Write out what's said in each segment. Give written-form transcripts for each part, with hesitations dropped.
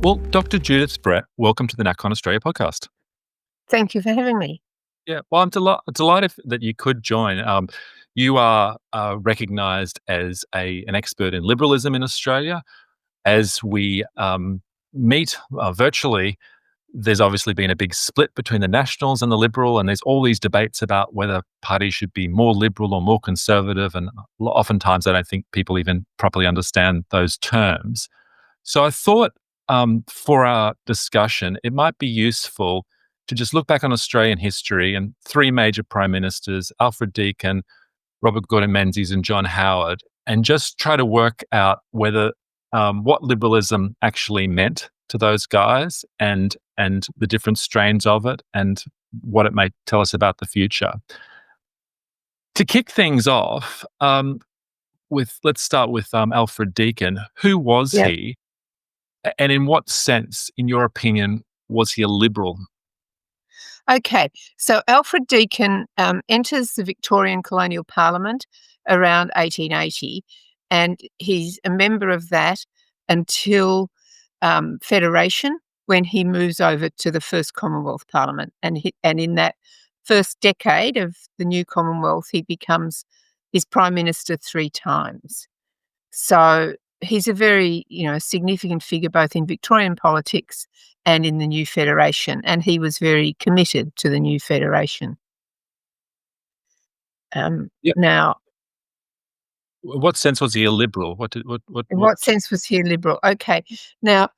Well, Dr Judith Brett, welcome to the NACON Australia podcast. Thank you for having me. Yeah, well, I'm delighted that you could join. You are recognised as an expert in liberalism in Australia. As we meet virtually, there's obviously been a big split between the Nationals and the Liberal, and there's all these debates about whether parties should be more liberal or more conservative, and oftentimes I don't think people even properly understand those terms. So I thought for our discussion, it might be useful to just look back on Australian history and three major prime ministers, Alfred Deakin, Robert Menzies and John Howard, and just try to work out whether what liberalism actually meant to those guys and the different strains of it and what it may tell us about the future. To kick things off, let's start with Alfred Deakin. Who was he? And in what sense, in your opinion, was he a liberal? Okay, so Alfred Deakin enters the Victorian Colonial Parliament around 1880, and he's a member of that until Federation, when he moves over to the first Commonwealth Parliament. And in that first decade of the new Commonwealth, he's Prime Minister 3 times. So he's a very, significant figure both in Victorian politics and in the new Federation, and he was very committed to the new Federation. Now, in what sense was he a liberal? In what sense was he a liberal? Okay. Now,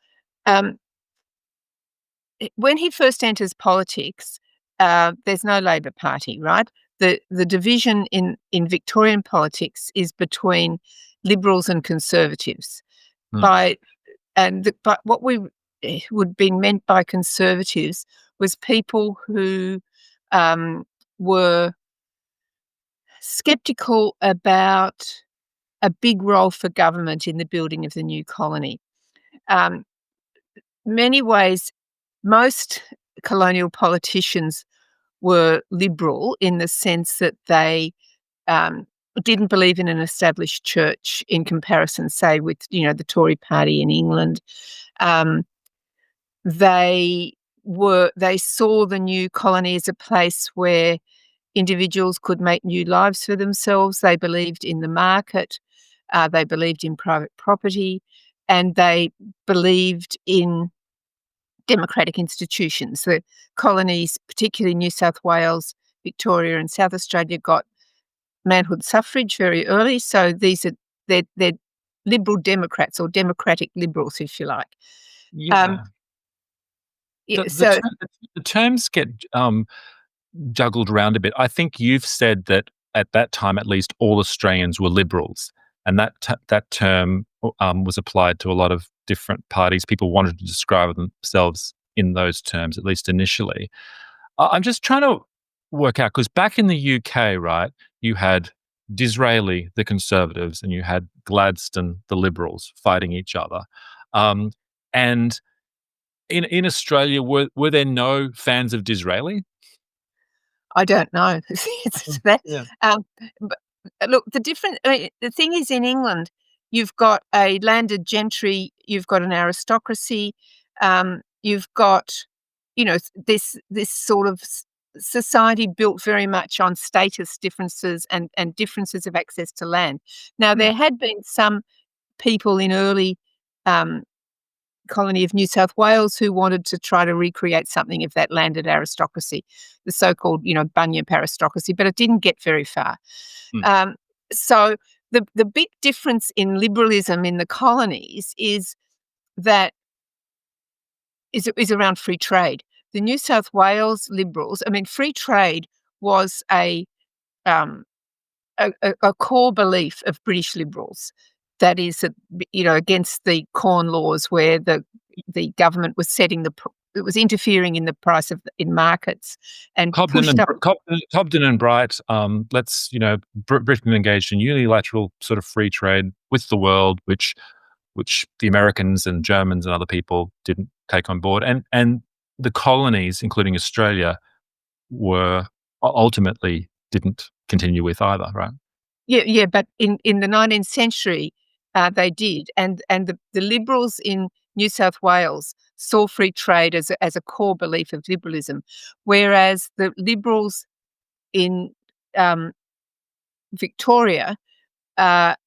when he first enters politics, there's no Labor Party, right? The division in Victorian politics is between Liberals and Conservatives. But what would be meant by Conservatives was people who were sceptical about a big role for government in the building of the new colony. Many ways, most colonial politicians were liberal in the sense that they didn't believe in an established church in comparison, say, with, the Tory party in England. They saw the new colony as a place where individuals could make new lives for themselves. They believed in the market. They believed in private property, and they believed in democratic institutions. The colonies, particularly New South Wales, Victoria and South Australia, got manhood suffrage very early. So they're liberal Democrats or democratic liberals, if you like. The terms get juggled around a bit. I think you've said that at that time, at least, all Australians were liberals, and that term was applied to a lot of different parties. People wanted to describe themselves in those terms, at least initially. I'm just trying to work out, because back in the UK, right, you had Disraeli, the Conservatives, and you had Gladstone, the Liberals, fighting each other. And in Australia, were there no fans of Disraeli? I don't know. But look, the thing is, in England, you've got a landed gentry, you've got an aristocracy, you've got, this sort of society built very much on status differences and differences of access to land. Now, there had been some people in early colony of New South Wales who wanted to try to recreate something of that landed aristocracy, the so-called, Bunyip aristocracy, but it didn't get very far. So the big difference in liberalism in the colonies is around free trade. The New South Wales Liberals, free trade was a core belief of British Liberals. That is, against the Corn Laws, where the government was it was interfering in the price in markets and Cobden and Bright. Britain engaged in unilateral sort of free trade with the world, which the Americans and Germans and other people didn't take on board, and the colonies, including Australia, were ultimately didn't continue with either, right? Yeah, but in the 19th century. They did, and the Liberals in New South Wales saw free trade as a core belief of liberalism, whereas the Liberals in Victoria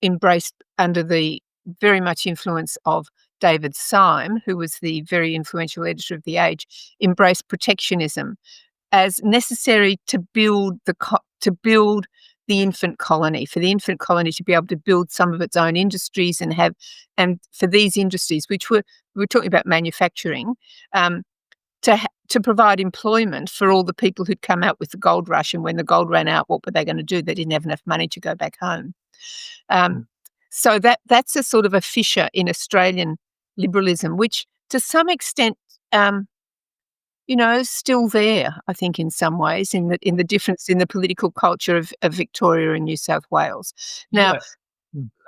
embraced, under the very much influence of David Syme, who was the very influential editor of The Age, embraced protectionism as necessary to build the infant colony, for the infant colony to be able to build some of its own industries and for these industries, which we were talking about manufacturing, to provide employment for all the people who'd come out with the gold rush, and when the gold ran out, what were they going to do? They didn't have enough money to go back home. So that's a sort of a fissure in Australian liberalism, which to some extent, is still there, I think, in some ways, in the difference in the political culture of Victoria and New South Wales. Now,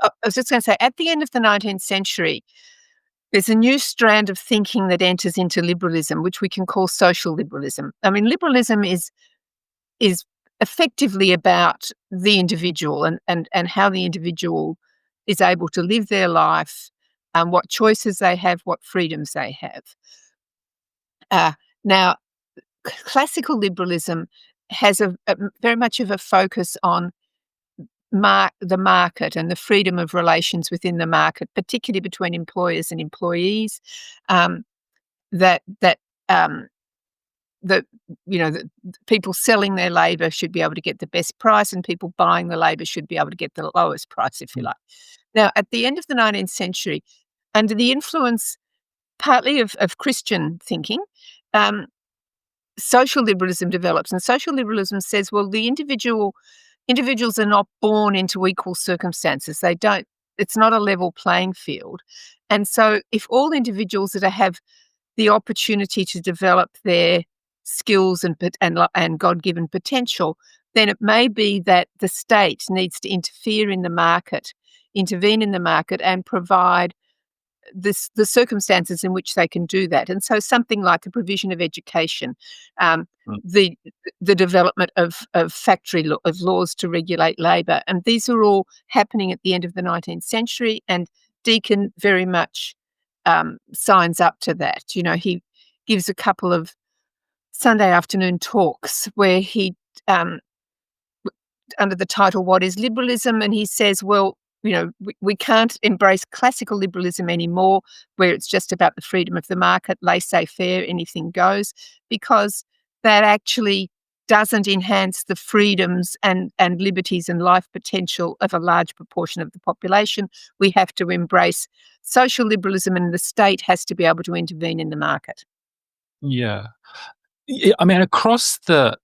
I was just going to say, at the end of the 19th century, there's a new strand of thinking that enters into liberalism, which we can call social liberalism. I mean, liberalism is effectively about the individual and how the individual is able to live their life, what choices they have, what freedoms they have. Now, classical liberalism has a very much of a focus on the market and the freedom of relations within the market, particularly between employers and employees. The people selling their labour should be able to get the best price, and people buying the labour should be able to get the lowest price, if you like. Now, at the end of the 19th century, under the influence partly of Christian thinking, social liberalism develops, and social liberalism says, well, the individuals are not born into equal circumstances. It's not a level playing field. And so if all individuals that have the opportunity to develop their skills and God-given potential, then it may be that the state needs to intervene in the market and provide the circumstances in which they can do that. And so something like the provision of education, the development of laws to regulate labour, and these are all happening at the end of the 19th century, and Deakin very much signs up to that. He gives a couple of Sunday afternoon talks where he, under the title, What is Liberalism? And he says, well, we can't embrace classical liberalism anymore, where it's just about the freedom of the market, laissez-faire, anything goes, because that actually doesn't enhance the freedoms and liberties and life potential of a large proportion of the population. We have to embrace social liberalism, and the state has to be able to intervene in the market. Yeah. I mean, across the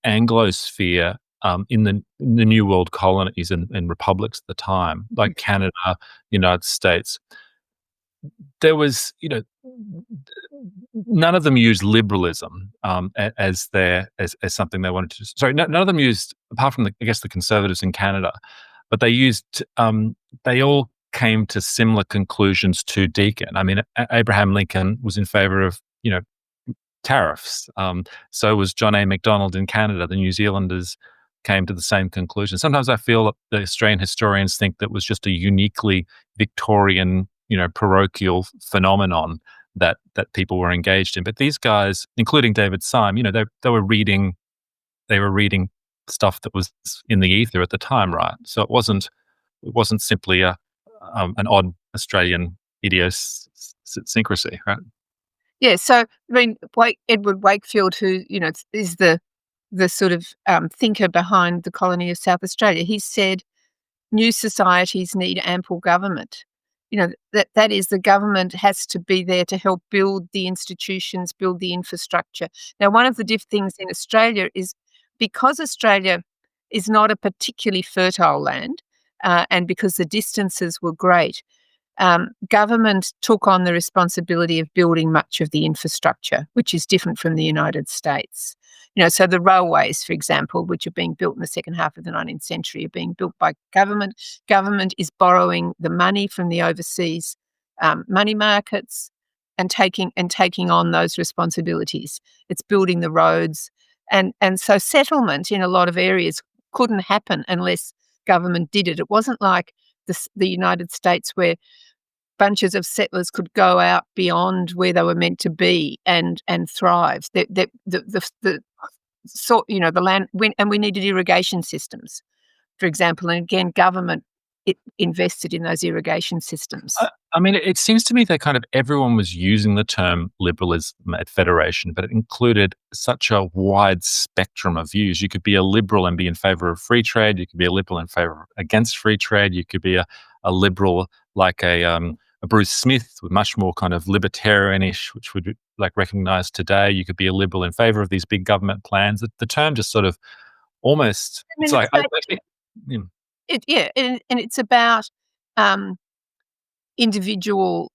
Anglosphere, in the New World colonies and republics at the time, like Canada, United States, there was, none of them used liberalism as something they wanted to. Sorry, none of them used, apart from the conservatives in Canada, but they all came to similar conclusions to Deakin. I mean, Abraham Lincoln was in favor of tariffs. So was John A. Macdonald in Canada. The New Zealanders came to the same conclusion. Sometimes I feel that the Australian historians think that was just a uniquely Victorian, parochial phenomenon that people were engaged in. But these guys, including David Syme, they were reading stuff that was in the ether at the time, right? So it wasn't simply an odd Australian idiosyncrasy, right? Yeah. So I mean, Edward Wakefield, who is the sort of thinker behind the colony of South Australia, he said, new societies need ample government. That is, the government has to be there to help build the institutions, build the infrastructure. Now, one of the things in Australia is, because Australia is not a particularly fertile land, and because the distances were great, government took on the responsibility of building much of the infrastructure, which is different from the United States. So the railways, for example, which are being built in the second half of the 19th century, are being built by government. Government is borrowing the money from the overseas money markets and taking on those responsibilities. It's building the roads. And so settlement in a lot of areas couldn't happen unless government did it. It wasn't like the United States, where bunches of settlers could go out beyond where they were meant to be and thrive. The sort, the land, and we needed irrigation systems, for example. And again, government invested in those irrigation systems. I mean, it seems to me that kind of everyone was using the term liberalism at Federation, but it included such a wide spectrum of views. You could be a liberal and be in favour of free trade. You could be a liberal in favour against free trade. You could be a liberal like a Bruce Smith, with much more kind of libertarianish, which would like recognise today. You could be a liberal in favour of these big government plans. The term just sort of almost, it's like, and it's about individual,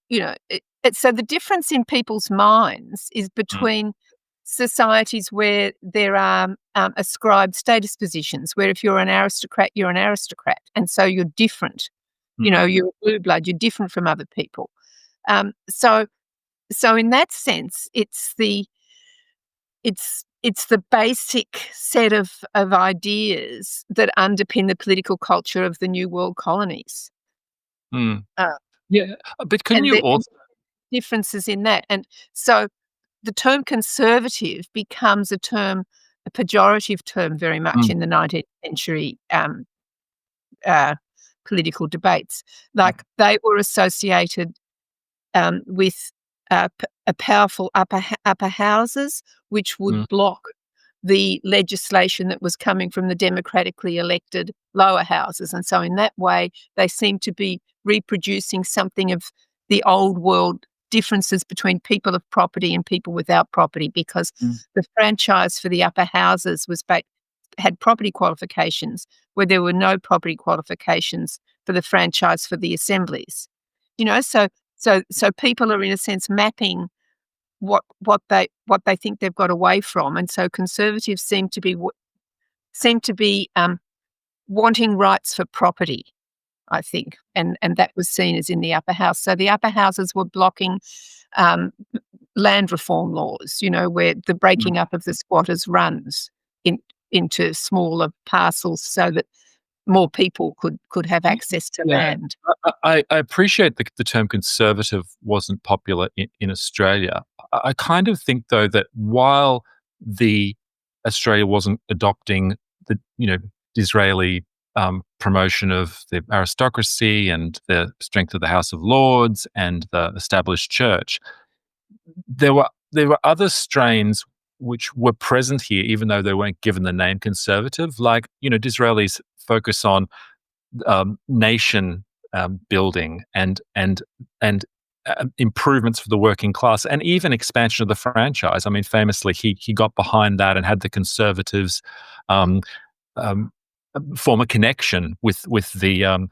so the difference in people's minds is between societies where there are ascribed status positions, where if you're an aristocrat, you're an aristocrat, and so you're different. You're a blue blood, you're different from other people. So in that sense, it's the basic set of ideas that underpin the political culture of the New World colonies. Yeah, but couldn't you also differences in that? And so the term conservative becomes a pejorative term very much in the 19th century political debates. Like they were associated with powerful upper houses, which would block the legislation that was coming from the democratically elected lower houses. And so in that way, they seem to be reproducing something of the old world differences between people of property and people without property, because the franchise for the upper houses had property qualifications where there were no property qualifications for the franchise for the assemblies. So people are in a sense mapping what they think they've got away from, and so conservatives seem to be wanting rights for property, I think, and that was seen as in the upper house. So the upper houses were blocking land reform laws, where the breaking up of the squatters' runs into smaller parcels so that more people could have access to land. I appreciate the term conservative wasn't popular in Australia. I kind of think, though, that while Australia wasn't adopting the Disraeli promotion of the aristocracy and the strength of the House of Lords and the established church, there were other strains which were present here, even though they weren't given the name conservative, like Disraeli's focus on nation building and improvements for the working class, and even expansion of the franchise. I mean, famously, he got behind that and had the Conservatives form a connection with the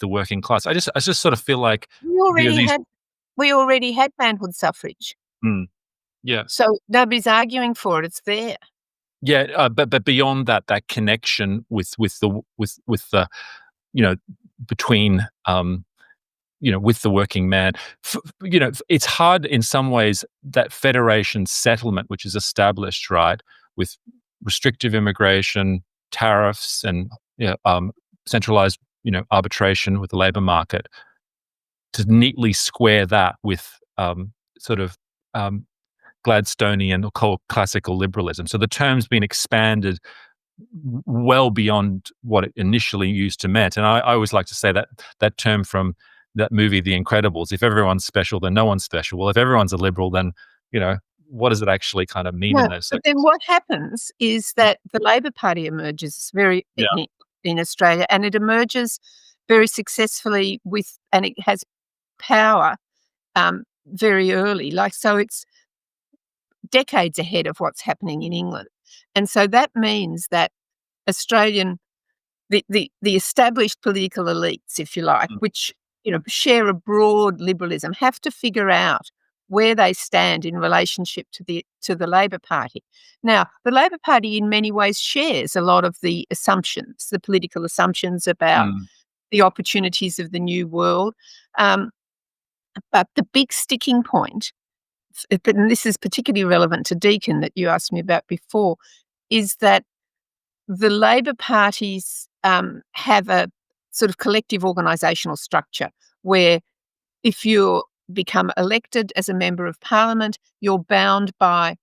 working class. I just sort of feel like we already had manhood suffrage. Yeah. So nobody's arguing for it. It's there. Yeah, but beyond that connection with the between with the working man, it's hard in some ways that federation settlement, which is established, right, with restrictive immigration, tariffs, and centralized arbitration with the labor market, to neatly square that with sort of Gladstonian or classical liberalism. So the term's been expanded well beyond what it initially used to mean. And I always like to say that term from that movie, The Incredibles, if everyone's special, then no one's special. Well, if everyone's a liberal, then, what does it actually kind of mean in those But then what happens is that the Labor Party emerges in Australia, and it emerges very successfully and it has power very early. So it's decades ahead of what's happening in England. And so that means that the established political elites, if you like, which, share a broad liberalism, have to figure out where they stand in relationship to the Labor Party. Now, the Labor Party in many ways shares a lot of the assumptions, the political assumptions about the opportunities of the new world. But the big sticking point, and this is particularly relevant to Deakin that you asked me about before, is that the Labor parties have a sort of collective organisational structure where if you become elected as a member of parliament, you're bound by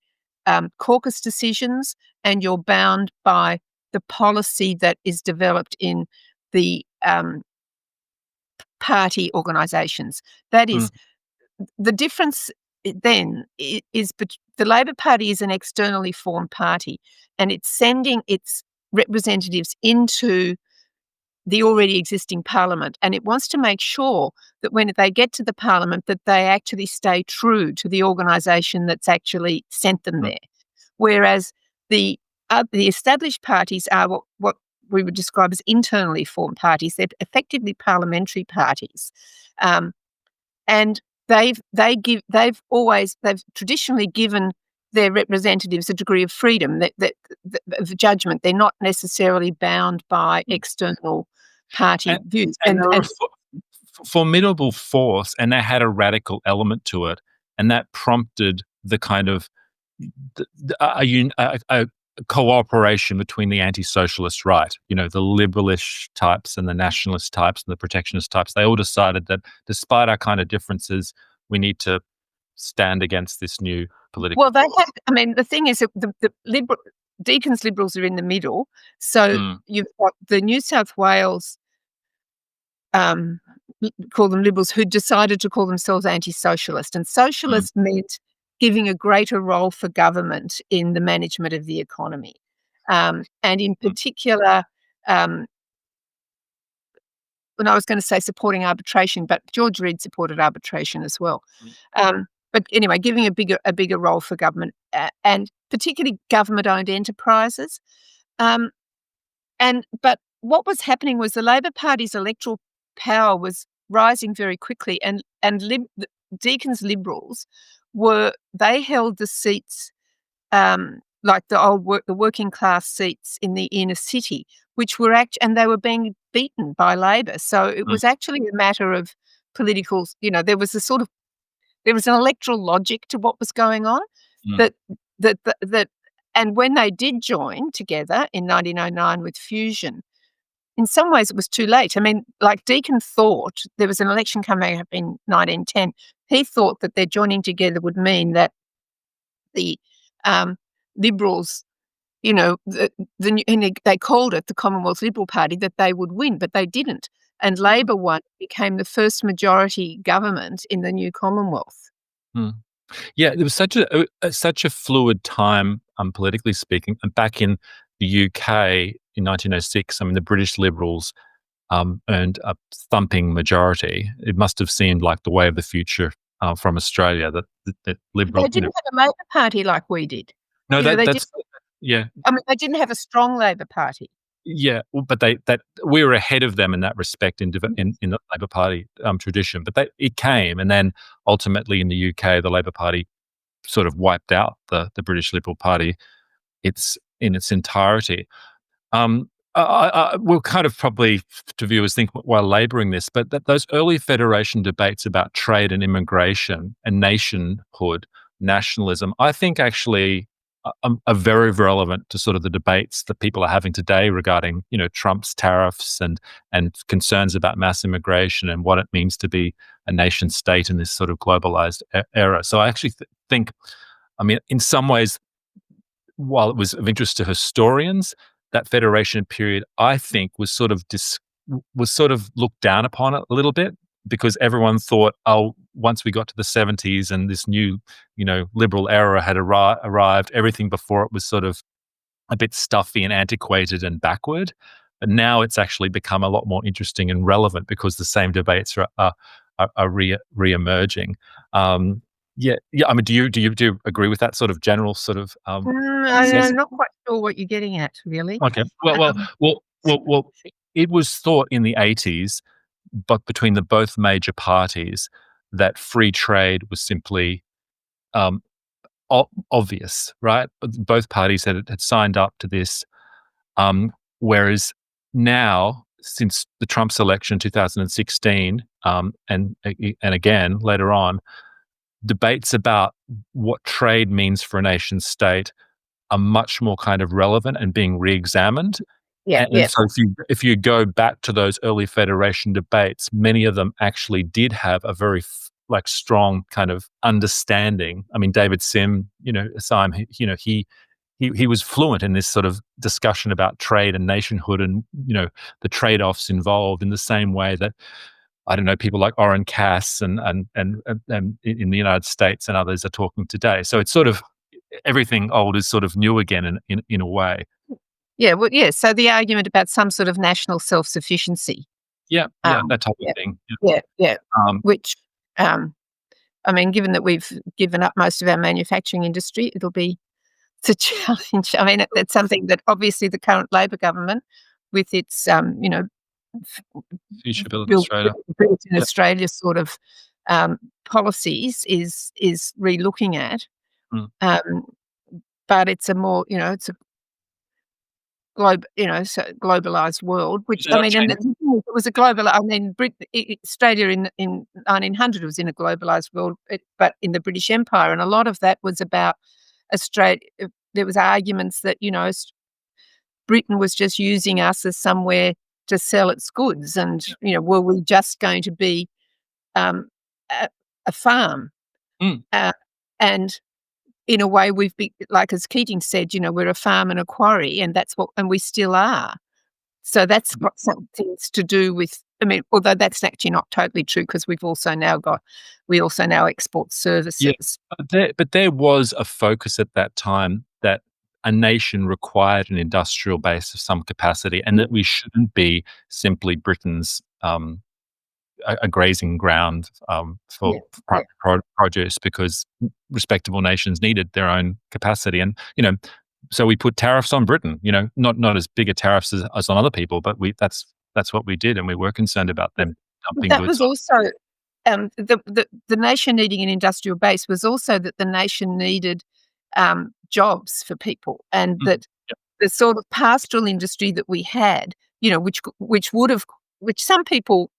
caucus decisions, and you're bound by the policy that is developed in the party organisations. That Mm, is, the difference then is the Labor Party is an externally formed party, and it's sending its representatives into the already existing parliament, and it wants to make sure that when they get to the parliament that they actually stay true to the organisation that's actually sent them mm, there. Whereas the established parties are what we would describe as internally formed parties. They're effectively parliamentary parties, and they've traditionally given their representatives a degree of freedom of judgment. They're not necessarily bound by mm. external party views. And they're a formidable force, and they had a radical element to it, and that prompted the kind of a cooperation between the anti-socialist right, the liberalish types and the nationalist types and the protectionist types. They all decided that despite our kind of differences, we need to stand against this new political Well, they force. have. I mean, the thing is that the Deakin's Liberals are in the middle, so Mm, you've got the New South Wales, call them Liberals, who decided to call themselves anti-socialist, and mm, socialist meant giving a greater role for government in the management of the economy, and in mm, particular, um, and I was going to say supporting arbitration, but George Reid supported arbitration as well. mm, But anyway, giving a bigger role for government, and particularly government-owned enterprises. Um, but what was happening was the Labor Party's electoral power was rising very quickly, and the Deakin's Liberals they held the seats, like the working class seats in the inner city, which were and they were being beaten by Labor. So it mm, was actually a matter of political. There was there was an electoral logic to what was going on. mm, That that and when they did join together in 1909 with Fusion, in some ways it was too late. I mean, like Deakin thought there was an election coming up in 1910. He thought that their joining together would mean that the Liberals, and they called it the Commonwealth Liberal Party, that they would win, but they didn't. And Labor won, became the first majority government in the new Commonwealth. mm. Yeah, there was such a fluid time, politically speaking. And back in the UK in 1906, I mean, the British Liberals earned a thumping majority. It must have seemed like the way of the future from Australia. That They Liberal, didn't have a Labor Party like we did. no, They did. yeah, I mean, they didn't have a strong Labor Party. yeah. Well, but that we were ahead of them in that respect in the Labor Party tradition. But it came, and then ultimately in the UK, the Labor Party sort of wiped out the British Liberal Party in its entirety. We'll kind of probably to viewers think while labouring this, but those early federation debates about trade and immigration and nationhood, nationalism, I think actually are very relevant to sort of the debates that people are having today regarding, Trump's tariffs and concerns about mass immigration and what it means to be a nation state in this sort of globalized era. So I actually think, I mean, in some ways, while it was of interest to historians, that federation period, I think, was sort of looked down upon a little bit because everyone thought, oh, once we got to the 70s and this new, liberal era had arrived, everything before it was sort of a bit stuffy and antiquated and backward. But now it's actually become a lot more interesting and relevant because the same debates are re-emerging. Yeah. I mean, do you agree with that sort of general sort of I'm not quite sure what you're getting at, really. Okay. Well, well, Um, well, well, well. It was thought in the 80s, but between the both major parties, that free trade was simply um, obvious, right? Both parties had signed up to this, whereas now, since the Trump's election in 2016, and again later on, debates about what trade means for a nation state are much more kind of relevant and being re-examined. Yeah, And yeah, so if you go back to those early federation debates, many of them actually did have a very strong kind of understanding. I mean, David Sim, Syme, he was fluent in this sort of discussion about trade and nationhood and the trade-offs involved in the same way that I don't know, people like Orrin Cass and in the United States and others are talking today. So it's sort of everything old is sort of new again in a way. yeah. Well, yeah. So the argument about some sort of national self-sufficiency. Yeah, yeah, Um, that type of yeah, thing. Yeah. yeah, yeah. Um, Which, um, I mean, given that we've given up most of our manufacturing industry, it's a challenge. I mean, that's something that obviously the current Labor government, with its Future Build built Australia. built in Yeah. Australia sort of policies is re-looking at. Mm. Um, but it's a more, it's a globalized world, which, They're I not mean, and changing. it was a global, I mean, Australia in 1900 was in a globalized world, but in the British Empire, and a lot of that was about Australia. There was arguments that, Britain was just using us as somewhere to sell its goods, and, were we just going to be um, a, a farm? Mm. And in a way, like as Keating said, we're a farm and a quarry, and and we still are. So that's got some things to do with. I mean, although that's actually not totally true, because we also now export Yeah, services. but there was a focus at that time that a nation required an industrial base of some capacity, and that we shouldn't be simply Britain's a grazing ground for Yeah, yeah. produce, because respectable nations needed their own capacity, and so we put tariffs on Britain. Not as big a tariffs as on other people, but that's what we did, and we were concerned about them dumping That goods was on. also the nation needing an industrial base was also that the nation needed jobs for people, and Mm, that the sort of pastoral industry that we had, which some people,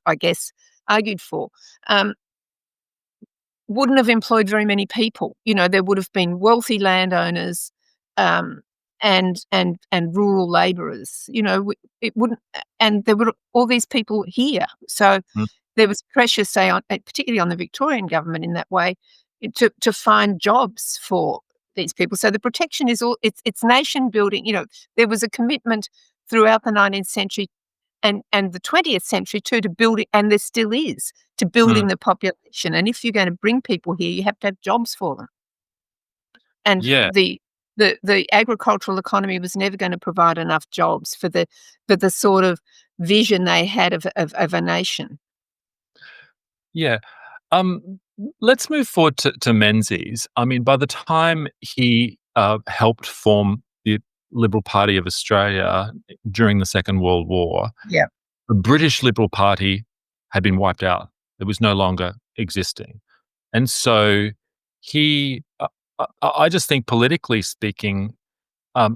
I guess, argued for, um, wouldn't have employed very many people. There would have been wealthy landowners, um, and rural labourers. It wouldn't, and there were all these people here. So mm, there was pressure, say, particularly on the Victorian government in that way, to find jobs for these people. So the protection is it's nation building. There was a commitment throughout the 19th century and the 20th century too, to building, and there still is, to mm. building the population. And if you're going to bring people here, you have to have jobs for them. And Yeah. the agricultural economy was never going to provide enough jobs for the sort of vision they had of a nation. Yeah. Let's move forward to Menzies. I mean, by the time he helped form the Liberal Party of Australia during the Second World War, Yeah. the British Liberal Party had been wiped out. It was no longer existing. And so I just think, politically speaking,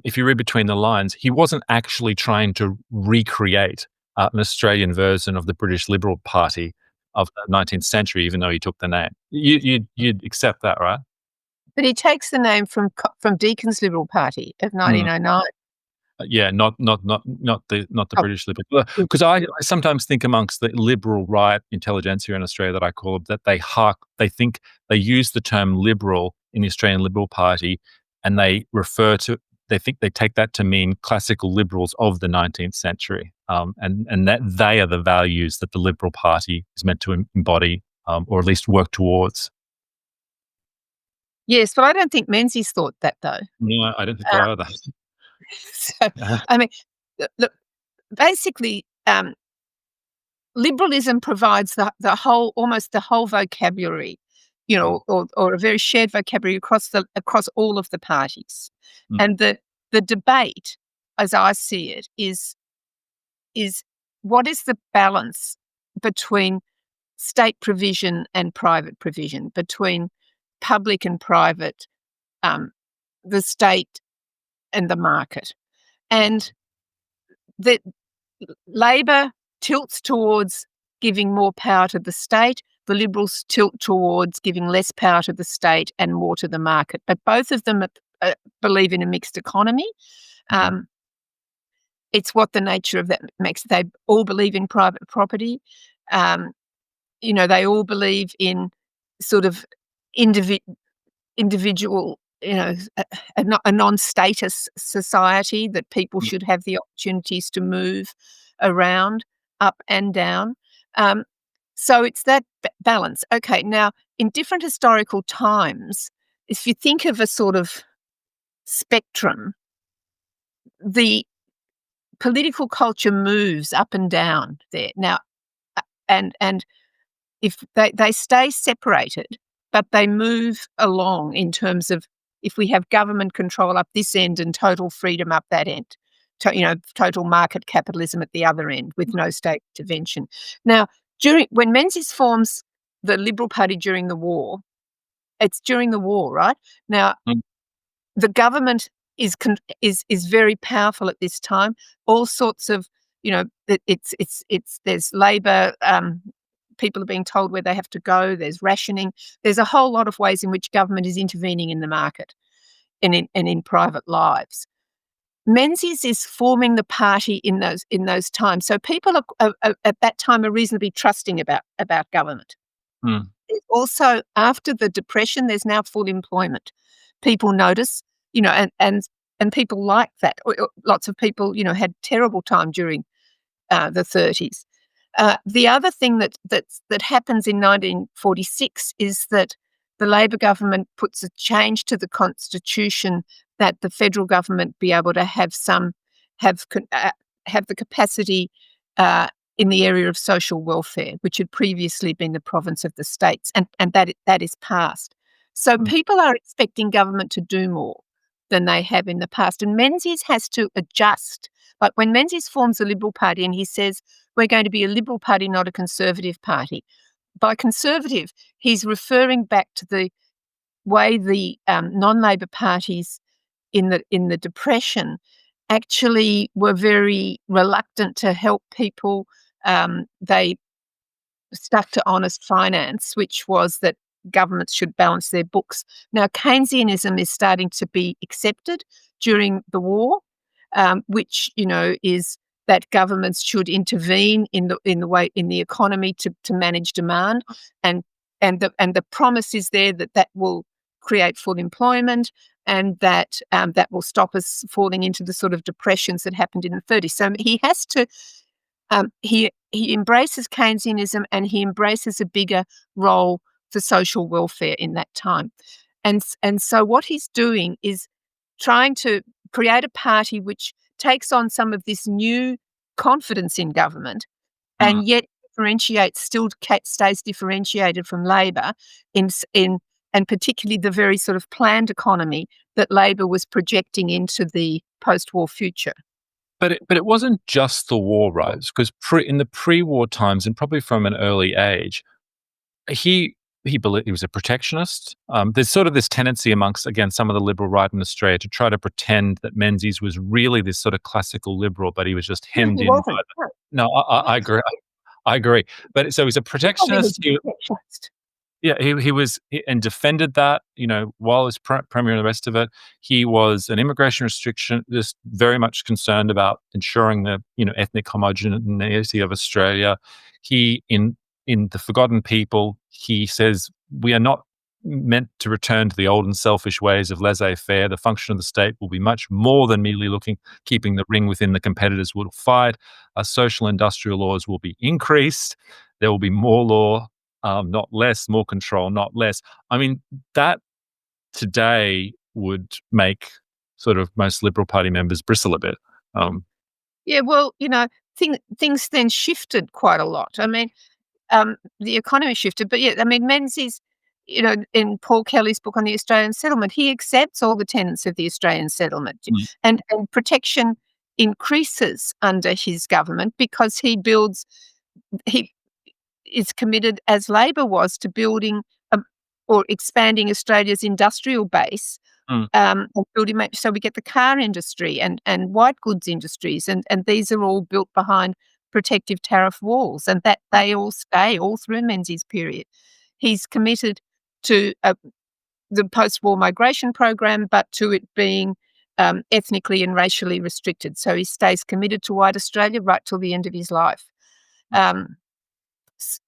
if you read between the lines, he wasn't actually trying to recreate an Australian version of the British Liberal Party of the 19th century, even though he took the name. You'd accept that, right? But he takes the name from Deakin's Liberal Party of Mm. 1909. Yeah, not the Oh, British Liberal, yeah. because I sometimes think amongst the liberal right intelligentsia in Australia, that I call them, that they think they use the term liberal in the Australian Liberal Party, and they think they take that to mean classical liberals of the 19th century, and that they are the values that the Liberal Party is meant to embody, or at least work towards. Yes, but I don't think Menzies thought that, though. No, I don't think Uh, so either. so, I mean, look, basically, liberalism provides almost the whole vocabulary, Mm, or a very shared vocabulary across all of the parties. mm, And the debate, as I see it, is what is the balance between state provision and private provision, between public and private, um, the state and the market. And the Labor tilts towards giving more power to the state. The Liberals tilt towards giving less power to the state and more to the market. But both of them believe in a mixed economy. mhm. Um, it's what the nature of that makes. They all believe in private property. They all believe in sort of individual, a non-status society, that people should have the opportunities to move around, up and down. So it's that balance. Okay, now, in different historical times, if you think of a sort of spectrum, the political culture moves up and down there. Now, and if they stay separated, but they move along in terms of, if we have government control up this end and total freedom up that end, total market capitalism at the other end with no state intervention. Now, when Menzies forms the Liberal Party during the war, it's during the war, right? Now, the government is very powerful at this time. All sorts of, there's Labor. People are being told where they have to go. There's rationing. There's a whole lot of ways in which government is intervening in the market and in private lives. Menzies is forming the party in those times. So people are at that time are reasonably trusting about government. Also, after the Depression, there's now full employment. People notice, and people like that. Lots of people, had terrible time during the 30s. The other thing that happens in 1946 is that the Labor government puts a change to the constitution that the federal government be able to have the capacity in the area of social welfare, which had previously been the province of the states, and that is passed. So people are expecting government to do more than they have in the past, and Menzies has to adjust. Like when Menzies forms the Liberal Party and he says, we're going to be a Liberal Party, not a Conservative Party. By conservative, he's referring back to the way the non-Labor parties in the Depression actually were very reluctant to help people. They stuck to honest finance, which was that governments should balance their books. Now, Keynesianism is starting to be accepted during the war, which is that governments should intervene in the economy to manage demand, and the promise is there that will create full employment, and that will stop us falling into the sort of depressions that happened in the 30s. So he has to he embraces Keynesianism, and he embraces a bigger role for social welfare in that time, and so what he's doing is trying to create a party which takes on some of this new confidence in government, and yet stays differentiated from Labor and particularly the very sort of planned economy that Labor was projecting into the post-war future. But it wasn't just the war, right? Because in the pre-war times, and probably from an early age, he believed he was a protectionist. There's sort of this tendency amongst, again, some of the liberal right in Australia to try to pretend that Menzies was really this sort of classical liberal, but he was just hemmed in. No, I agree. I agree. But so he's a protectionist. Yeah, he was, and defended that, while he was premier and the rest of it. He was an immigration restriction, just very much concerned about ensuring the, ethnic homogeneity of Australia. He, in The Forgotten People, he says, we are not meant to return to the old and selfish ways of laissez-faire. The function of the state will be much more than merely keeping the ring within the competitors will fight. Our social industrial laws will be increased. There will be more law, not less, more control, not less. I mean, that today would make sort of most Liberal Party members bristle a bit. Yeah, well, things then shifted quite a lot. I mean, the economy shifted, but yeah, I mean, Menzies, in Paul Kelly's book on the Australian settlement, he accepts all the tenets of the Australian settlement, and protection increases under his government because he is committed, as Labor was, to building or expanding Australia's industrial base, so we get the car industry and white goods industries, and these are all built behind protective tariff walls, and that they all stay all through Menzies' period. He's committed to the post-war migration program, but to it being ethnically and racially restricted. So he stays committed to white Australia right till the end of his life.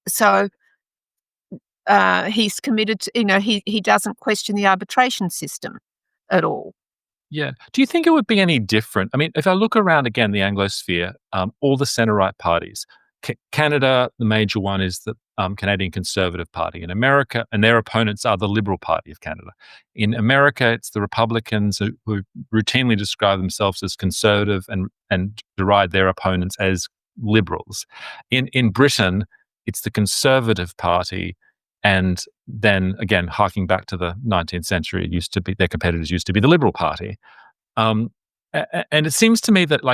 So he's committed to, he doesn't question the arbitration system at all. Yeah. Do you think it would be any different? I mean, if I look around again the Anglosphere, all the centre-right parties, Canada, the major one is the Canadian Conservative Party. In America, and their opponents are the Liberal Party of Canada. In America, it's the Republicans who routinely describe themselves as conservative and deride their opponents as liberals. In Britain, it's the Conservative Party. And then again, harking back to the 19th century, it used to be their competitors used to be the Liberal Party. And it seems to me that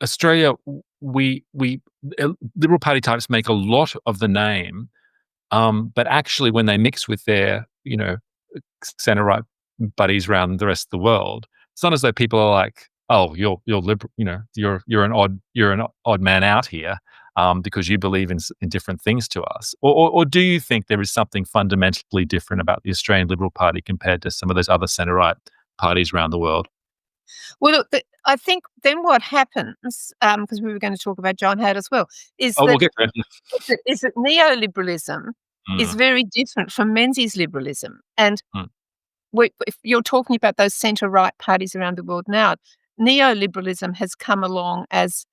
Australia, Liberal Party types make a lot of the name, but actually when they mix with their, centre right buddies around the rest of the world, it's not as though people are like, oh, you're liberal, you're an odd man out here. Because you believe in different things to us, or do you think there is something fundamentally different about the Australian Liberal Party compared to some of those other centre-right parties around the world? Well, look, I think then what happens, because we were going to talk about John Howard as well, We'll get there. is that neoliberalism is very different from Menzies liberalism, and if you're talking about those centre-right parties around the world now, neoliberalism has come along as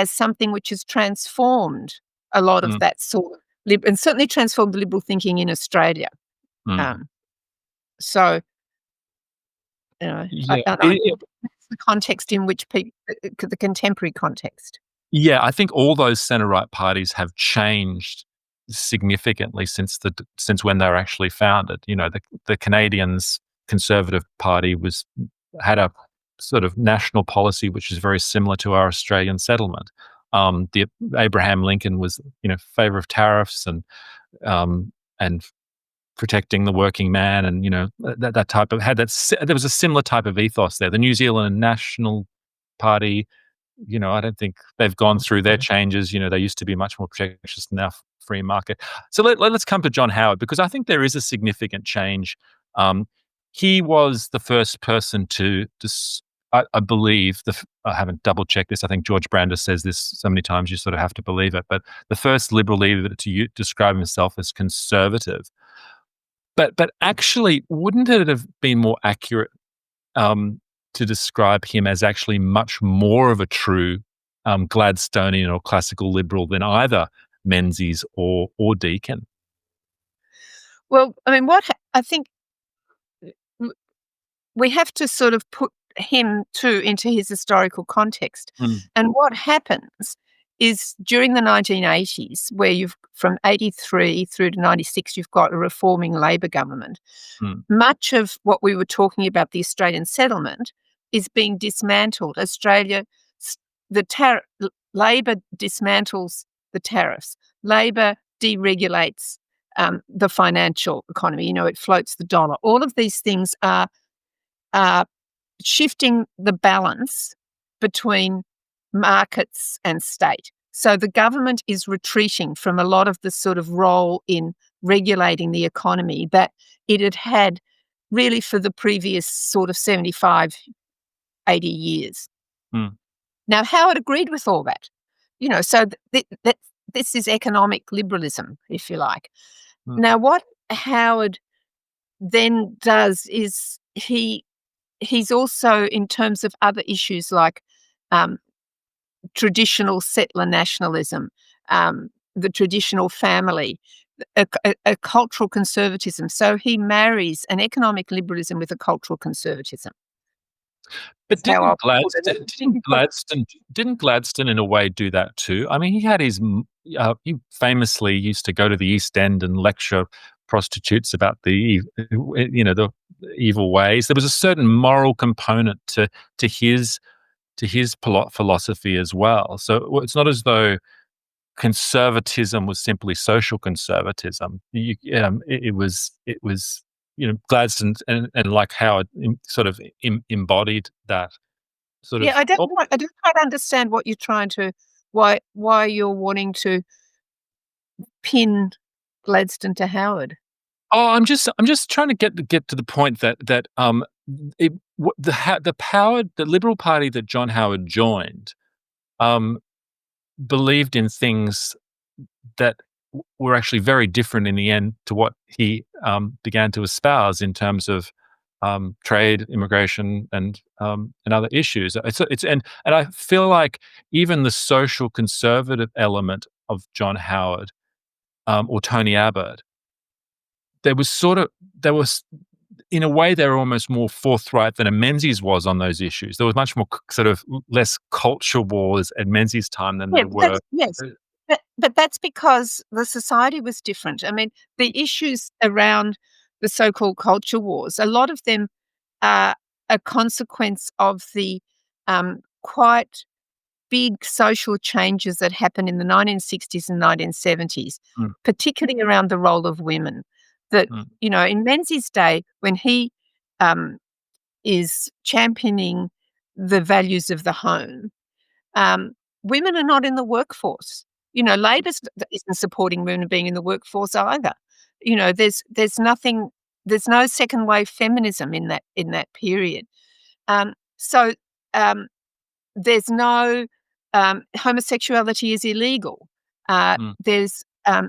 something which has transformed a lot of that sort of and certainly transformed the liberal thinking in Australia. So, Yeah. that's the context in which the contemporary context. Yeah, I think all those centre-right parties have changed significantly since when they were actually founded. The Canadians Conservative Party had a sort of national policy which is very similar to our Australian settlement. The Abraham Lincoln was, favour of tariffs and protecting the working man, and that type of there was a similar type of ethos there. The New Zealand National Party, I don't think they've gone through their changes. They used to be much more protectionist, now free market. So let's come to John Howard, because I think there is a significant change. He was the first person to I believe, I haven't double-checked this, I think George Brander says this so many times you sort of have to believe it, but the first Liberal leader to describe himself as conservative. But actually, wouldn't it have been more accurate to describe him as actually much more of a true Gladstonian or classical liberal than either Menzies or Deakin? Well, I mean, I think we have to sort of put him too into his historical context. And what happens is during the 1980s, where from 83 through to 96, you've got a reforming Labor government. Much of what we were talking about, the Australian settlement, is being dismantled. Labor dismantles the tariffs. Labor deregulates the financial economy. It floats the dollar. All of these things are shifting the balance between markets and state. So the government is retreating from a lot of the sort of role in regulating the economy that it had really for the previous sort of 75, 80 years. Now, Howard agreed with all that. So this is economic liberalism, if you like. Now, what Howard then does is he's also, in terms of other issues like traditional settler nationalism, the traditional family, a cultural conservatism. So he marries an economic liberalism with a cultural conservatism. But didn't Gladstone in a way do that too? I mean, he had he famously used to go to the East End and lecture prostitutes about the evil ways. There was a certain moral component to his philosophy as well. So it's not as though conservatism was simply social conservatism. It was Gladstone and like Howard sort of embodied that sort of. Yeah, I don't quite understand what you're trying to why you're wanting to pin Gladstone to Howard. Oh, I'm just trying to get to the point that the Liberal Party that John Howard joined um, believed in things that were actually very different in the end to what he began to espouse in terms of trade, immigration, and other issues. And I feel like even the social conservative element of John Howard or Tony Abbott, there was in a way they were almost more forthright than a Menzies was on those issues. There was much more sort of less culture wars at Menzies' time than Yeah, there were. yes. But that's because the society was different. I mean, the issues around the so-called culture wars, a lot of them are a consequence of the quite big social changes that happened in the 1960s and 1970s, Mm, particularly around the role of women. That, mm, in Menzies' day, when he um, is championing the values of the home, um, women are not in the workforce. Isn't supporting women being in the workforce either. There's no second wave feminism in that period. So um, there's no homosexuality is illegal. mm, There's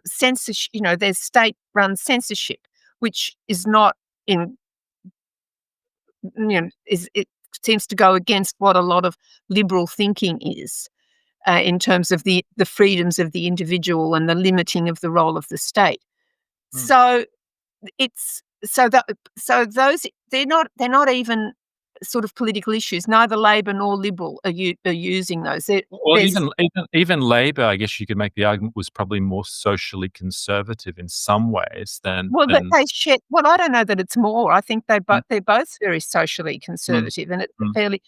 censorship. There's state-run censorship, which is not in is it seems to go against what a lot of liberal thinking is in terms of the freedoms of the individual and the limiting of the role of the state. mm. So it's so that so those they're not even sort of political issues. Neither Labor nor Liberal are using those. Well, There's even Labor, I guess you could make the argument, was probably more socially conservative in some ways than Well, that they share. Well, I don't know that it's more. I think mm, they're both very socially mm, conservative, and mm,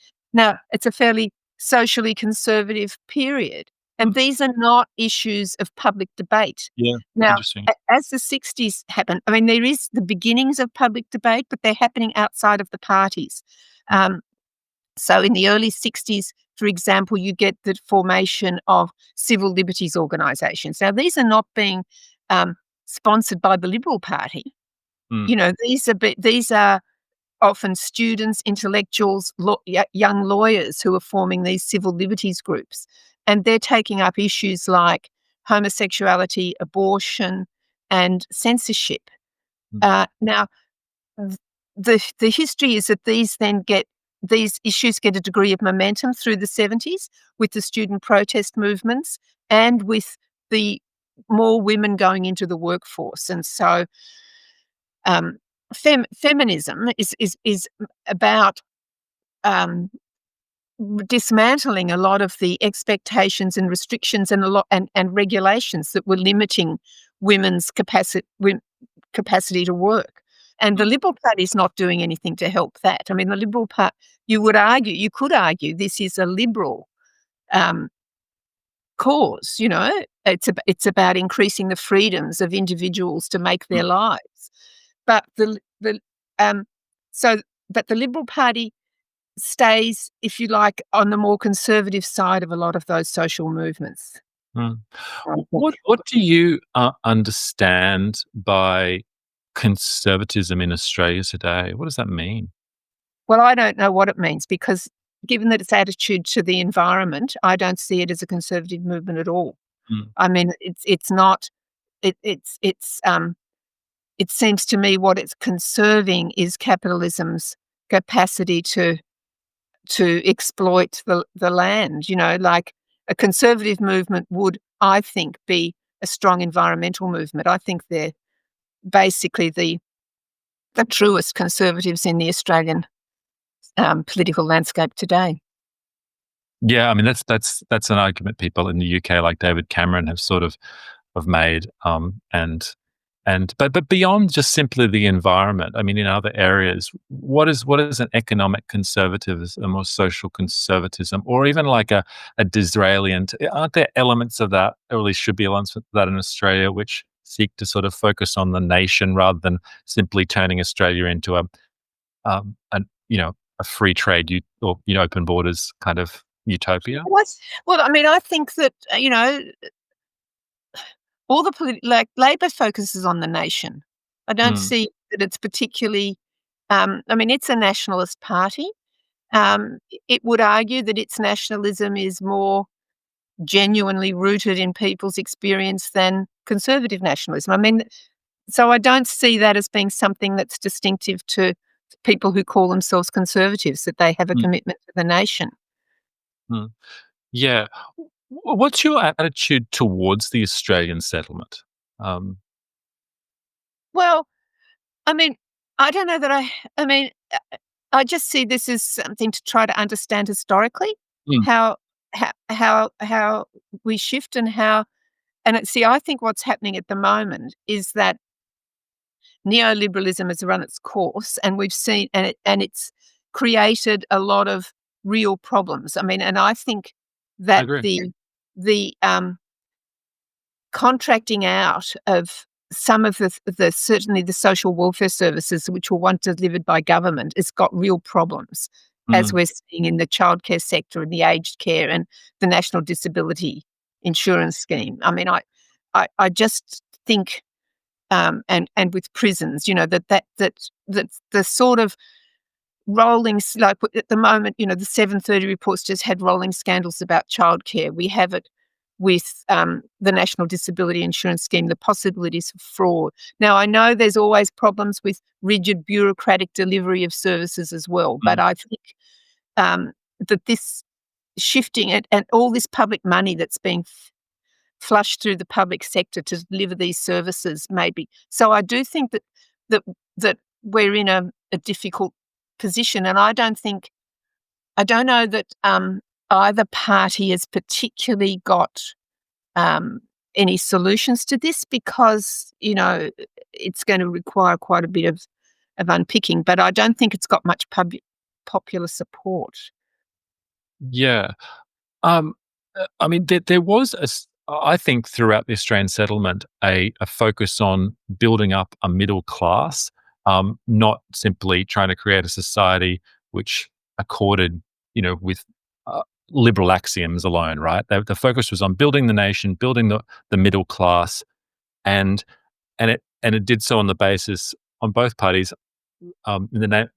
it's a fairly socially conservative period. mm. And these are not issues of public debate. Yeah, Now, interesting. as the '60s happened, I mean, there is the beginnings of public debate, but they're happening outside of the parties. Um, so in the early '60s, for example, you get the formation of civil liberties organisations. Now, these are not being um, sponsored by the Liberal Party. Mm, These are often students, intellectuals, young lawyers who are forming these civil liberties groups, and they're taking up issues like homosexuality, abortion, and censorship. mm, Now, th- the history is that these issues get a degree of momentum through the '70s with the student protest movements and with the more women going into the workforce, and so um, feminism is about um, dismantling a lot of the expectations and restrictions and a lot and regulations that were limiting women's capacity to work. And the mm, Liberal Party is not doing anything to help that. I mean, the Liberal Party, you could argue this is a liberal um, cause. It's about increasing the freedoms of individuals to make mm, their lives. But the um, so but the Liberal Party stays, if you like, on the more conservative side of a lot of those social movements. mm. I think. What do you understand by conservatism in Australia today? What does that mean? Well, I don't know what it means because given that its attitude to the environment, I don't see it as a conservative movement at all. Mm, I mean, it's not. It seems to me what it's conserving is capitalism's capacity to exploit the land. Like a conservative movement would, I think, be a strong environmental movement. I think they're basically the truest conservatives in the Australian political landscape today. yeah, I mean that's an argument people in the UK like David Cameron have made, but beyond just simply the environment, I mean, in other areas, what is an economic conservatism or social conservatism, or even like a Disraelian? Aren't there elements of that, or at least should be elements of that in Australia, which seek to sort of focus on the nation rather than simply turning Australia into a a free trade or open borders kind of utopia? Well, I mean, I think that all the like Labor focuses on the nation. I don't Mm, see that it's particularly I mean, it's a nationalist party. It would argue that its nationalism is more genuinely rooted in people's experience than conservative nationalism. I mean, so I don't see that as being something that's distinctive to people who call themselves conservatives, that they have a Mm, commitment to the nation. mm. Yeah. What's your attitude towards the Australian settlement? Um, Well, I mean, I don't know that I mean, I just see this as something to try to understand historically mm, how how we shift and how see, I think what's happening at the moment is that neoliberalism has run its course, and we've seen it's created a lot of real problems. I mean, and I think I that agree. the contracting out of some of the certainly the social welfare services which were once delivered by government has got real problems, as Mm, we're seeing in the childcare sector and the aged care and the National Disability Insurance Scheme. I mean, I just think, and with prisons, you know, that the sort of like at the moment, you know, the 7:30 reports just had rolling scandals about childcare. We have it with the National Disability Insurance Scheme, the possibilities of fraud. Now, I know there's always problems with rigid bureaucratic delivery of services as well, but mm. I think that this shifting it and all this public money that's being flushed through the public sector to deliver these services, maybe. So I do think that that we're in a difficult position, and I don't know that either party has particularly got any solutions to this because, you know, it's going to require quite a bit of unpicking. But I don't think it's got much popular support. Yeah. Um, I mean, there was I think throughout the Australian settlement, a focus on building up a middle class, not simply trying to create a society which accorded, you know, with uh, liberal axioms alone, right? The focus was on building the nation, building the middle class, and it did so on the basis on both parties, in the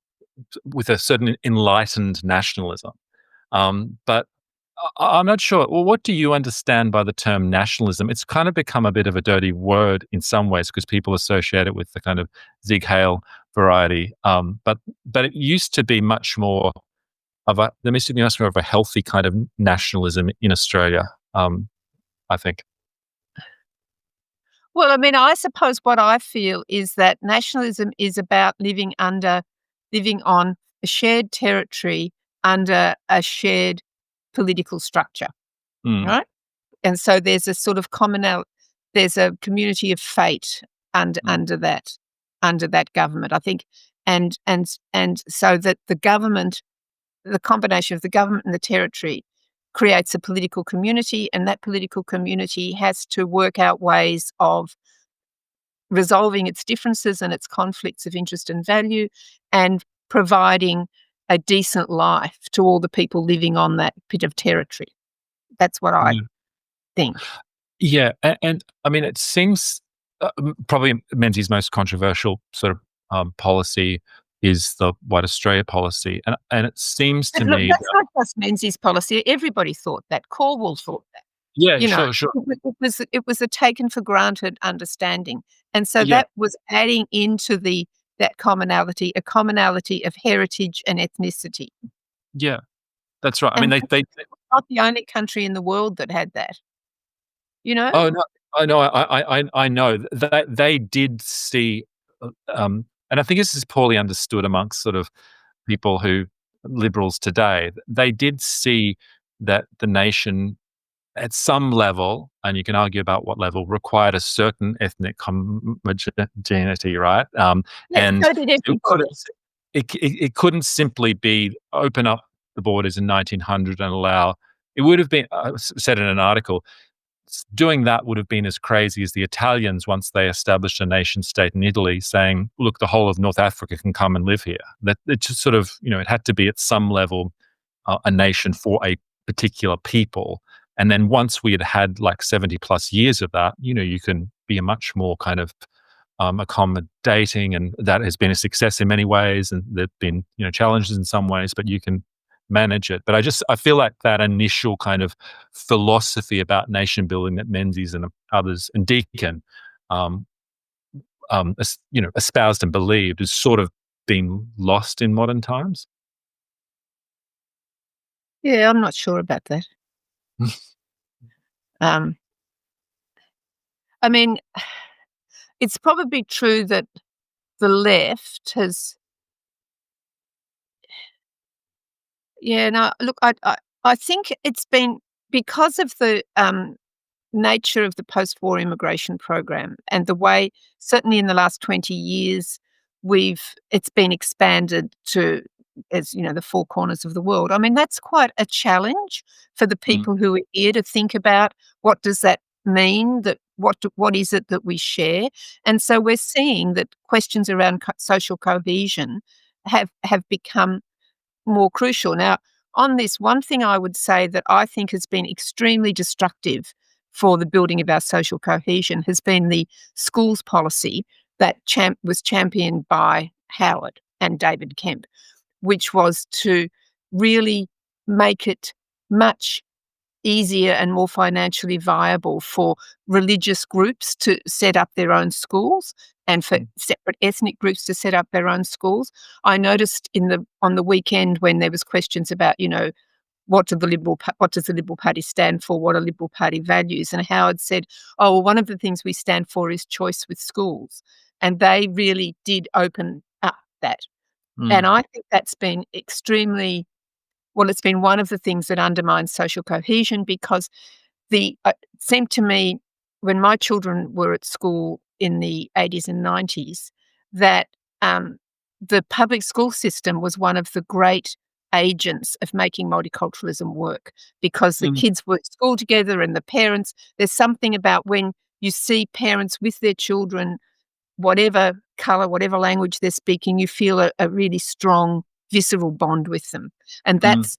with a certain enlightened nationalism. But I'm not sure. Well, what do you understand by the term nationalism? It's kind of become a bit of a dirty word in some ways because people associate it with the kind of Sieg Heil variety. But it used to be much more of there used to be much more of a healthy kind of nationalism in Australia. I think. Well, I mean, I suppose what I feel is that nationalism is about living on a shared territory under a shared political structure, Mm, right? And so there's a sort of there's a community of fate mm, under that government, I think, and so that the combination of the government and the territory creates a political community, and that political community has to work out ways of resolving its differences and its conflicts of interest and value, and providing a decent life to all the people living on that bit of territory. That's what I yeah. think. Yeah, and I mean, it seems probably Menzies' most controversial sort of policy is the White Australia policy, and it seems to But look, me that's that not just Menzies' policy. Everybody thought that. Cornwall thought that. yeah, You know, sure, sure, it was a taken for granted understanding, and so yeah, that was adding into that commonality, a commonality of heritage and ethnicity. yeah, that's right. I mean, And they that's not the only country in the world that had that, you know? oh no, I know, I know that they did see, and I think this is poorly understood amongst sort of people who liberals today. They did see that the nation at some level, and you can argue about what level, required a certain ethnic homogeneity, right? Yes, And so did it everybody. couldn't, it couldn't simply be open up the borders in 1900 and allow. It would have been said in an article. Doing that would have been as crazy as the Italians once they established a nation state in Italy, saying, "Look, the whole of North Africa can come and live here." That it just sort of, you know, it had to be at some level a nation for a particular people. And then once we had had like 70 plus years of that, you know, you can be a much more kind of accommodating, and that has been a success in many ways, and there've been, challenges in some ways, but you can manage it. But I feel like that initial kind of philosophy about nation building that Menzies and others and Deakin, um, espoused and believed, has sort of been lost in modern times. Yeah, I'm not sure about that. Um, I mean, it's probably true that the left has. Yeah, no, look, I think it's been because of the nature of the post-war immigration program and the way, certainly in the last 20 years, it's been expanded to, as the four corners of the world. I mean, that's quite a challenge for the Mm, people who are here to think about what does that mean, that what is it that we share. And so we're seeing that questions around social cohesion have become more crucial. Now, on this, one thing I would say that I think has been extremely destructive for the building of our social cohesion has been the schools policy that was championed by Howard and David Kemp, which was to really make it much easier and more financially viable for religious groups to set up their own schools and for separate ethnic groups to set up their own schools. I noticed on the weekend when there was questions about, what does the Liberal Party stand for? What are Liberal Party values? And Howard said, "Oh, well, one of the things we stand for is choice with schools," and they really did open up that. And mm, I think that's been extremely well. It's been one of the things that undermines social cohesion because it seemed to me when my children were at school in the 80s and 90s that um, the public school system was one of the great agents of making multiculturalism work because the mm, kids were at school together and the parents. There's something about when you see parents with their children, whatever color, whatever language they're speaking, you feel a really strong visceral bond with them, and mm.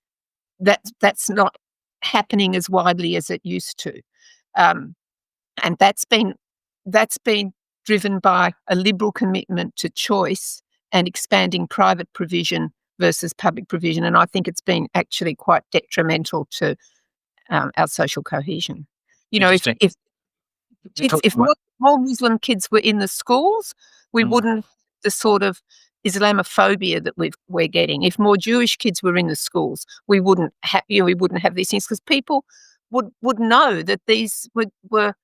that's not happening as widely as it used to. Um, and that's been driven by a liberal commitment to choice and expanding private provision versus public provision. And I think it's been actually quite detrimental to our social cohesion. Interesting. If You kids, talk if about- more Muslim kids were in the schools, we mm, wouldn't the sort of Islamophobia that we're getting. If more Jewish kids were in the schools, we wouldn't have these things because people would know that these were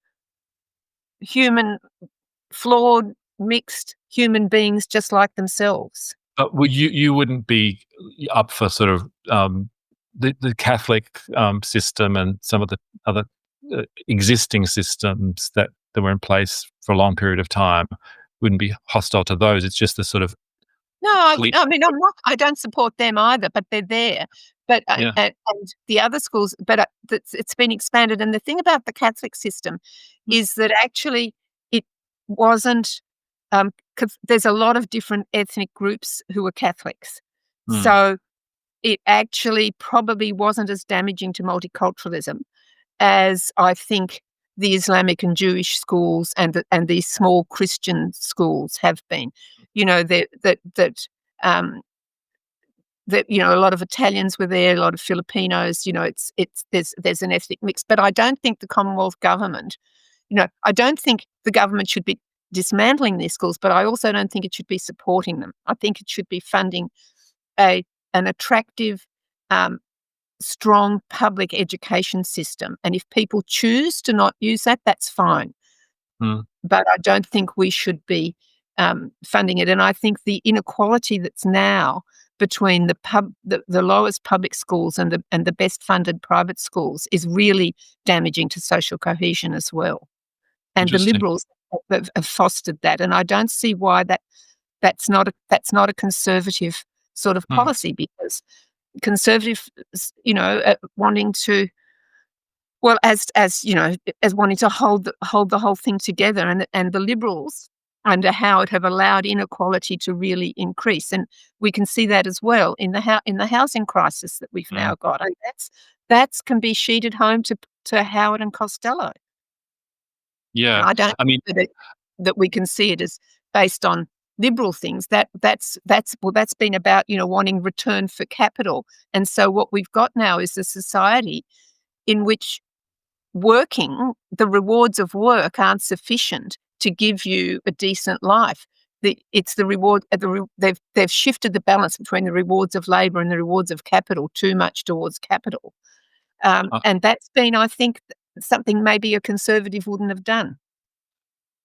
human, flawed, mixed human beings just like themselves. But you wouldn't be up for sort of the Catholic system and some of the other existing systems that were in place for a long period of time? Wouldn't be hostile to those. It's just the sort of No, complete. I mean, I'm not. I don't support them either, but they're there. But Yeah. and the other schools, but it's been expanded. And the thing about the Catholic system is that actually it wasn't. 'Cause there's a lot of different ethnic groups who are Catholics, Mm, so it actually probably wasn't as damaging to multiculturalism as I think the Islamic and Jewish schools and these small Christian schools have been. You know, um, a lot of Italians were there, a lot of Filipinos, there's an ethnic mix. But I don't think the Commonwealth government, I don't think the government should be dismantling these schools, but I also don't think it should be supporting them. I think it should be funding a an attractive, um, strong public education system. And if people choose to not use that, that's fine. mm, But I don't think we should be funding it. And I think the inequality that's now between the lowest public schools and the best funded private schools is really damaging to social cohesion as well. And the interesting. Liberals have fostered that. And I don't see why that's not a conservative sort of Mm, policy because conservative, wanting to, well, as wanting to hold the whole thing together, and the Liberals under Howard have allowed inequality to really increase, and we can see that as well in the housing crisis that we've mm. now got, and that's can be sheeted home to Howard and Costello. Yeah. I don't I mean, think that that we can see it as based on liberal things, that's been about, wanting return for capital. And so what we've got now is a society in which the rewards of work aren't sufficient to give you a decent life. It's the reward. They've shifted the balance between the rewards of labour and the rewards of capital too much towards capital, and that's been, I think, something maybe a conservative wouldn't have done.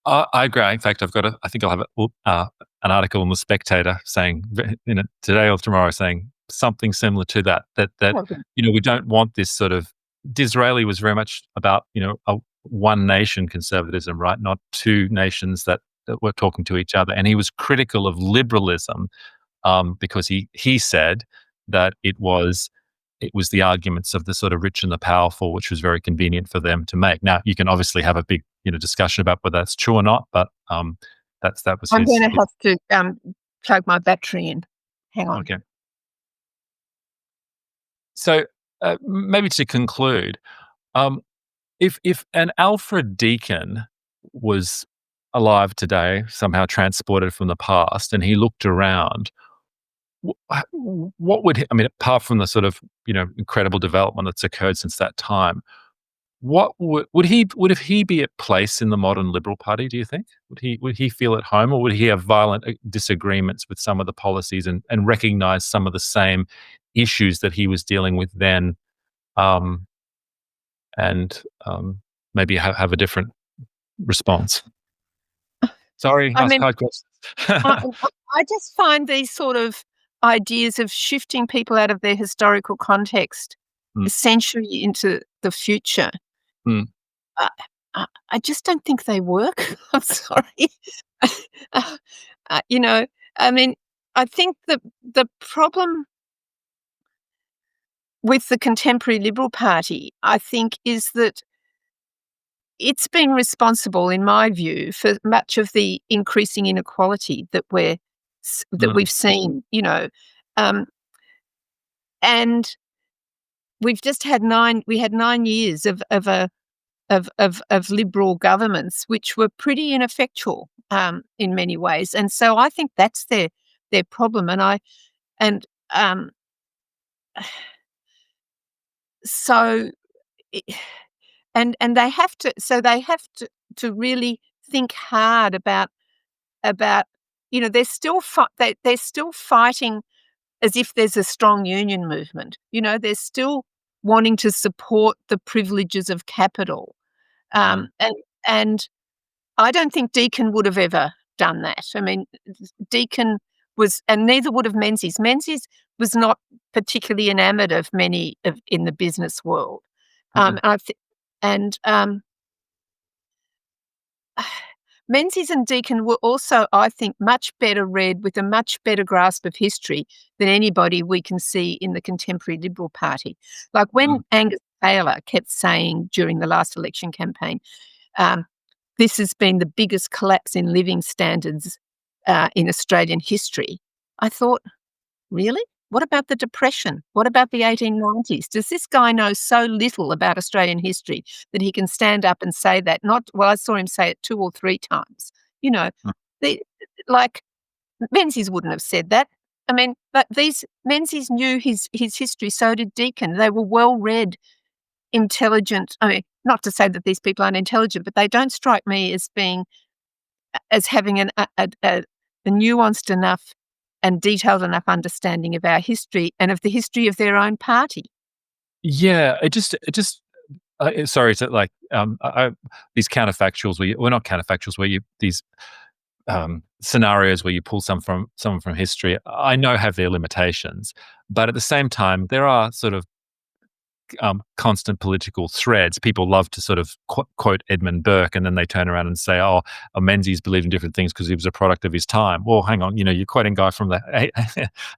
I agree. In fact, I think I'll have an article in the Spectator saying today or tomorrow saying something similar to that. Okay. We don't want this sort of. Disraeli was very much about a one nation conservatism, right? Not two nations that were talking to each other. And he was critical of liberalism because he said that it was the arguments of the sort of rich and the powerful, which was very convenient for them to make. Now, you can obviously have a big discussion about whether that's true or not, but that was. I'm going to have to plug my battery in. Hang on. Okay. So maybe to conclude, if an Alfred Deakin was alive today, somehow transported from the past, and he looked around, what would apart from the sort of incredible development that's occurred since that time, what would he be at place in the modern Liberal Party? Do you think would he feel at home, or would he have violent disagreements with some of the policies and recognise some of the same issues that he was dealing with then, and maybe have a different response? Sorry, hard questions. I just find these sort of ideas of shifting people out of their historical context a century into the future, I just don't think they work. I'm sorry. I think the problem with the contemporary Liberal Party, I think, is that it's been responsible, in my view, for much of the increasing inequality that we've seen. And we've just had 9 years of Liberal governments, which were pretty ineffectual in many ways, and so I think that's their problem. And they have to really think hard about they're still fighting as if there's a strong union movement. They're still wanting to support the privileges of capital, and I don't think Deakin would have ever done that. Deakin was, and neither would have Menzies. Menzies was not particularly enamoured of many in the business world. Menzies and Deakin were also, I think, much better read, with a much better grasp of history than anybody we can see in the contemporary Liberal Party. Like when Angus Taylor kept saying during the last election campaign, this has been the biggest collapse in living standards in Australian history, I thought, really? What about the Depression? What about the 1890s? Does this guy know so little about Australian history that he can stand up and say that? I saw him say it 2 or 3 times. Menzies wouldn't have said that. But Menzies knew his history, so did Deakin. They were well-read, intelligent. Not to say that these people aren't intelligent, but they don't strike me as having a nuanced enough and detailed enough understanding of our history and of the history of their own party. Yeah, sorry to these counterfactuals not counterfactuals where these scenarios where you pull someone from history, I know have their limitations, but at the same time there are sort of constant political threads. People love to sort of quote Edmund Burke, and then they turn around and say, Menzies believed in different things because he was a product of his time. Well, hang on, you're quoting a guy from the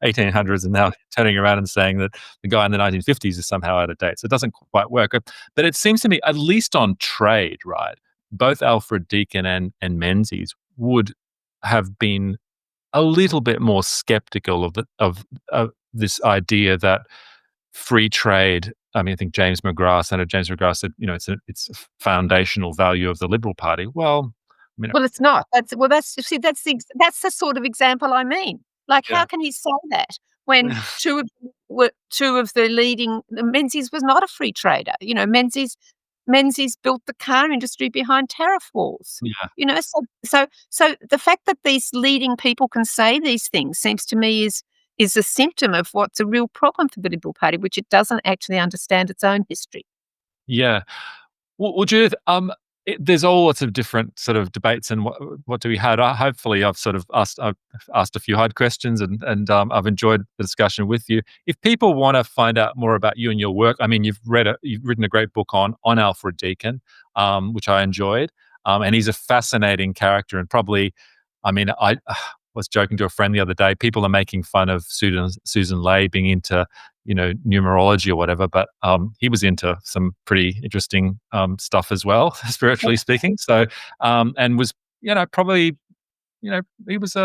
1800s and now turning around and saying that the guy in the 1950s is somehow out of date. So it doesn't quite work. But it seems to me, at least on trade, right, both Alfred Deakin and Menzies would have been a little bit more skeptical of this idea that free trade. I think Senator James McGrath said, it's a foundational value of the Liberal Party. Well, mean, Well, it's not. That's the sort of example I mean. Like, how yeah. can you say that when two of the leading Menzies was not a free trader. Menzies built the car industry behind tariff wars. Yeah. So the fact that these leading people can say these things seems to me is a symptom of what's a real problem for the Liberal Party, which it doesn't actually understand its own history. Yeah. Well, Judith, there's all lots of different sort of debates, and what do we have? Hopefully, I've asked a few hard questions, and I've enjoyed the discussion with you. If people want to find out more about you and your work, I mean, you've written a great book on Alfred Deakin, which I enjoyed, and he's a fascinating character, and probably, I mean, I was joking to a friend the other day. People are making fun of Susan Ley being into numerology or whatever, but he was into some pretty interesting stuff as well, spiritually speaking. So and was probably he was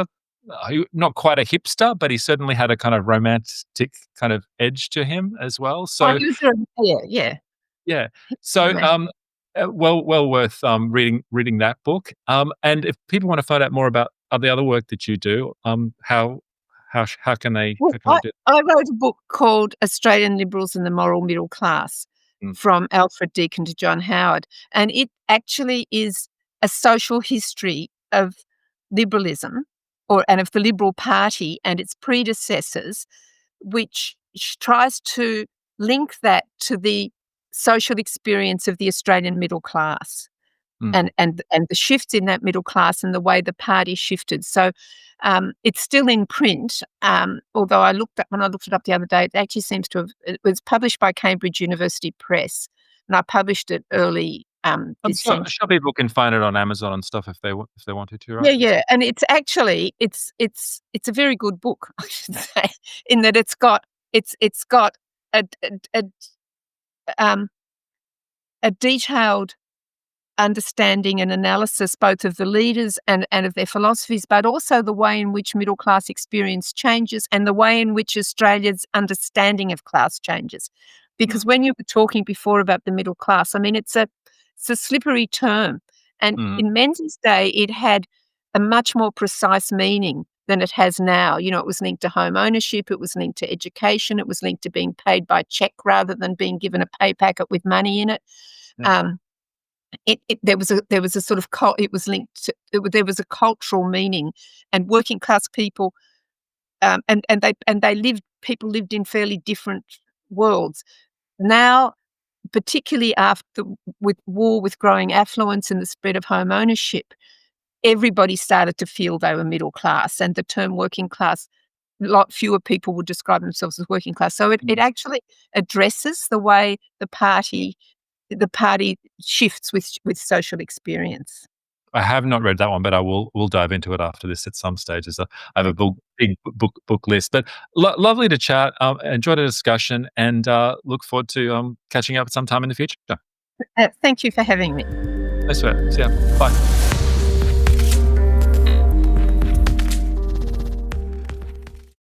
not quite a hipster, but he certainly had a kind of romantic kind of edge to him as well. So He was yeah. yeah. So well worth reading that book. And if people want to find out more about the other work that you do, how can they Well, do it? I wrote a book called Australian Liberals and the Moral Middle Class, Mm. from Alfred Deakin to John Howard, and it actually is a social history of liberalism, and of the Liberal Party and its predecessors, which tries to link that to the social experience of the Australian middle class. Mm. And the shifts in that middle class and the way the party shifted. So it's still in print, although when I looked it up the other day, it actually seems to have. It was published by Cambridge University Press, and I published it early I'm this sure, century. people can find it on Amazon and stuff if they wanted to, Yeah, right? yeah, and it's actually it's a very good book, I should say, in that it's got a um, a detailed understanding and analysis both of the leaders and of their philosophies, but also the way in which middle class experience changes and the way in which Australia's understanding of class changes. Because when you were talking before about the middle class, I mean, it's a slippery term. And Mm. in Menzies' day, it had a much more precise meaning than it has now. It was linked to home ownership, it was linked to education, it was linked to being paid by check rather than being given a pay packet with money in it. Yeah. There was a sort of it was linked to, there was a cultural meaning, and working class people, people lived in fairly different worlds. Now, particularly after with growing affluence and the spread of home ownership, everybody started to feel they were middle class, and the term working class, a lot fewer people would describe themselves as working class. So it actually addresses the way the party shifts with social experience. I have not read that one, but we'll dive into it after this at some stage. I have a big book list. But lovely to chat. Enjoyed the discussion, and look forward to catching up sometime in the future. Thank you for having me. Thanks for it. See ya. Bye.